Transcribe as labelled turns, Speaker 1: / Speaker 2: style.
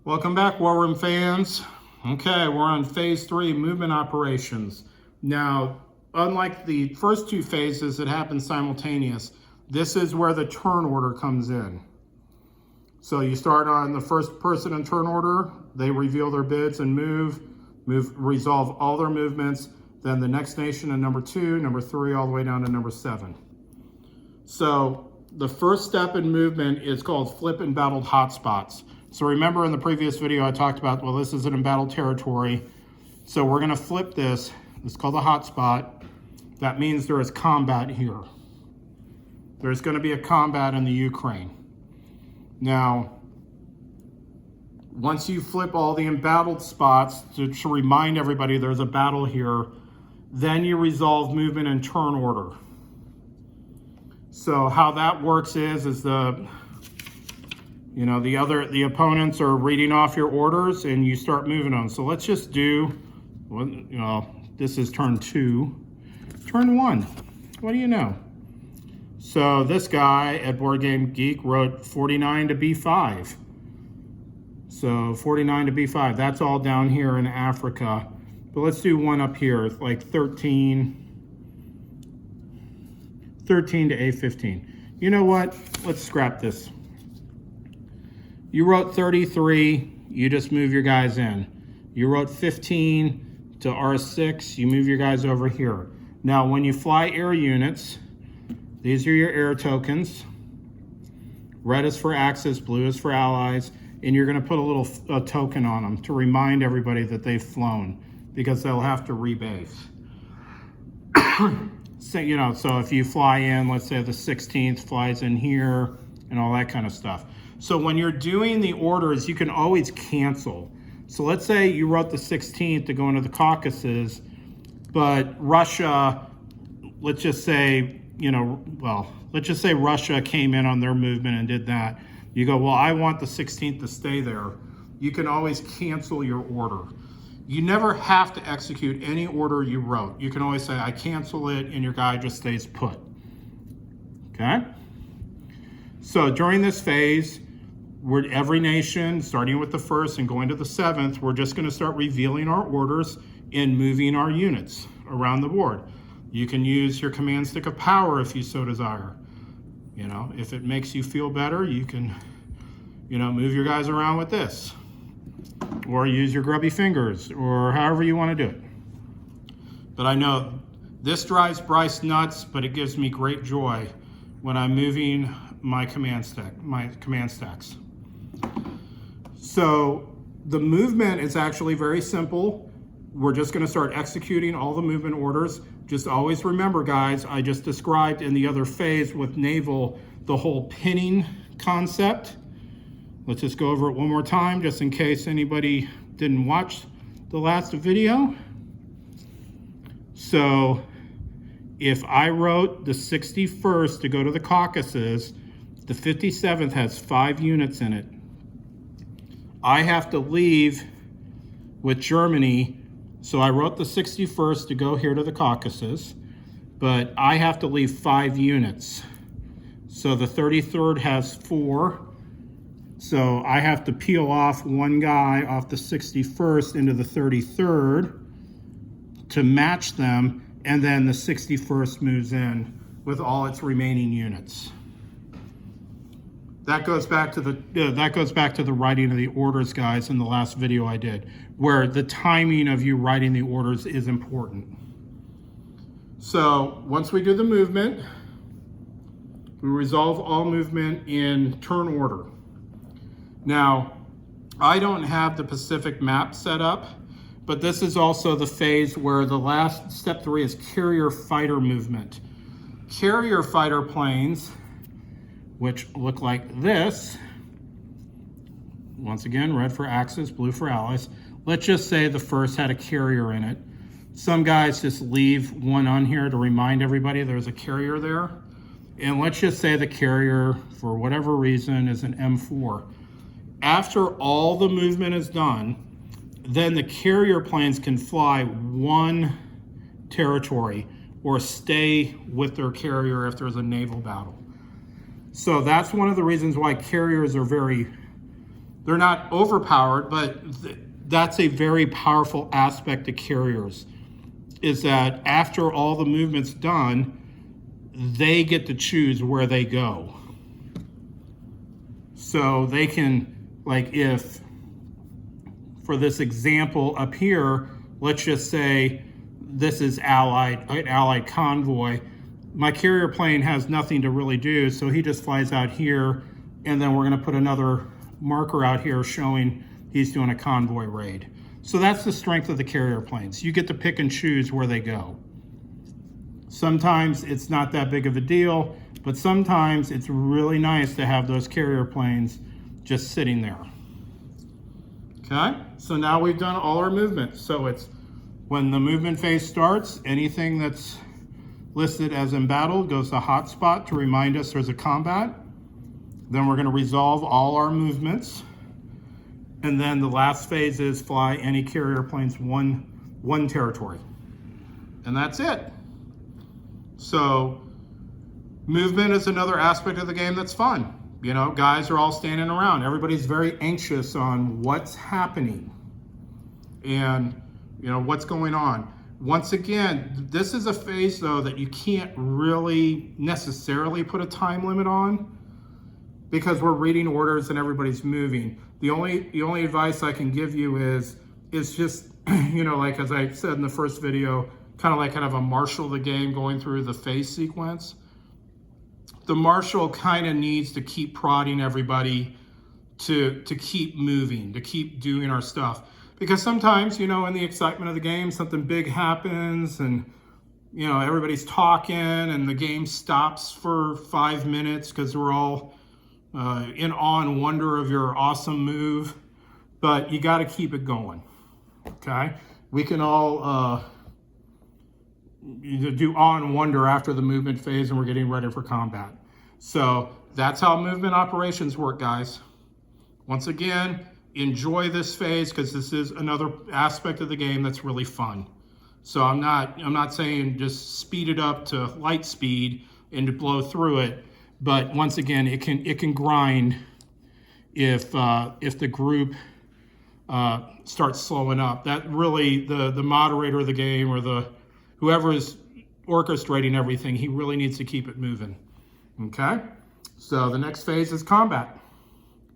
Speaker 1: Welcome back, War Room fans. Okay, we're on phase 3, movement operations. Now, unlike the first two phases that happen simultaneous, this is where the turn order comes in. So you start on the first person in turn order, they reveal their bids and resolve all their movements. Then the next nation in number 2, number 3, all the way down to number 7. So the first step in movement is called flip embattled hotspots. So remember in the previous video I talked about, well, this is an embattled territory. So we're gonna flip this. It's called a hotspot. That means there is combat here. There's gonna be a combat in the Ukraine. Now, once you flip all the embattled spots to remind everybody there's a battle here, then you resolve movement in turn order. So how that works is the opponents are reading off your orders and you start moving on. So let's just do, this is turn 2. Turn 1, what do you know? So this guy at Board Game Geek wrote 49 to B5. So 49 to B5, that's all down here in Africa. But let's do one up here, it's like 13 to A15. You know what? Let's scrap this. You wrote 33, you just move your guys in. You wrote 15 to R6, you move your guys over here. Now, when you fly air units, these are your air tokens. Red is for Axis, blue is for allies, and you're gonna put a token on them to remind everybody that they've flown, because they'll have to rebase. So if you fly in, let's say the 16th flies in here and all that kind of stuff. So when you're doing the orders, you can always cancel. So let's say you wrote the 16th to go into the Caucasus, but Russia, let's just say Russia came in on their movement and did that. You go, well, I want the 16th to stay there. You can always cancel your order. You never have to execute any order you wrote. You can always say, I cancel it, and your guy just stays put. Okay? So during this phase, every nation, starting with the 1st and going to the 7th, we're just gonna start revealing our orders and moving our units around the board. You can use your command stick of power if you so desire. If it makes you feel better, you can, move your guys around with this. Or use your grubby fingers, or however you want to do it. But I know this drives Bryce nuts, but it gives me great joy when I'm moving my command stacks. So the movement is actually very simple. We're just going to start executing all the movement orders. Just always remember, guys, I just described in the other phase with naval the whole pinning concept. Let's just go over it one more time, just in case anybody didn't watch the last video. So if I wrote the 61st to go to the Caucasus, the 57th has 5 units in it. I have to leave with Germany. So I wrote the 61st to go here to the Caucasus, but I have to leave 5 units. So the 33rd has 4. So I have to peel off one guy off the 61st into the 33rd to match them, and then the 61st moves in with all its remaining units. That goes back to the writing of the orders, guys, in the last video I did, where the timing of you writing the orders is important. So once we do the movement, we resolve all movement in turn order. Now, I don't have the Pacific map set up, but this is also the phase where the last step 3 is carrier fighter movement. Carrier fighter planes, which look like this, once again, red for Axis, blue for allies. Let's just say the first had a carrier in it. Some guys just leave one on here to remind everybody there's a carrier there. And let's just say the carrier, for whatever reason, is an M4. After all the movement is done, then the carrier planes can fly one territory or stay with their carrier if there's a naval battle. So that's one of the reasons why carriers are very They're not overpowered, but that's a very powerful aspect of carriers, is that after all the movement's done, they get to choose where they go. So they can, like, if, for this example up here, let's just say this is an Allied convoy. My carrier plane has nothing to really do, so he just flies out here, and then we're gonna put another marker out here showing he's doing a convoy raid. So that's the strength of the carrier planes. You get to pick and choose where they go. Sometimes it's not that big of a deal, but sometimes it's really nice to have those carrier planes just sitting there. Okay, so now we've done all our movement. So it's when the movement phase starts, anything that's listed as embattled goes to hotspot to remind us there's a combat. Then we're going to resolve all our movements. And then the last phase is fly any carrier planes one territory. And that's it. So movement is another aspect of the game that's fun. You know, guys are all standing around. Everybody's very anxious on what's happening and, you know, what's going on. Once again, this is a phase, though, that you can't really necessarily put a time limit on because we're reading orders and everybody's moving. The only advice I can give you is just, you know, like as I said in the first video, kind of have a marshal the game going through the phase sequence. The marshal kind of needs to keep prodding everybody to keep moving, to keep doing our stuff. Because sometimes, you know, in the excitement of the game, something big happens and, you know, everybody's talking and the game stops for 5 minutes because we're all in awe and wonder of your awesome move. But you got to keep it going, okay? We can all do awe and wonder after the movement phase and we're getting ready for combat. So that's how movement operations work, guys. Once again, enjoy this phase because this is another aspect of the game that's really fun. So I'm not saying just speed it up to light speed and to blow through it, but once again, it can grind if the group starts slowing up. That really the moderator of the game or whoever is orchestrating everything, he really needs to keep it moving. Okay, so the next phase is combat.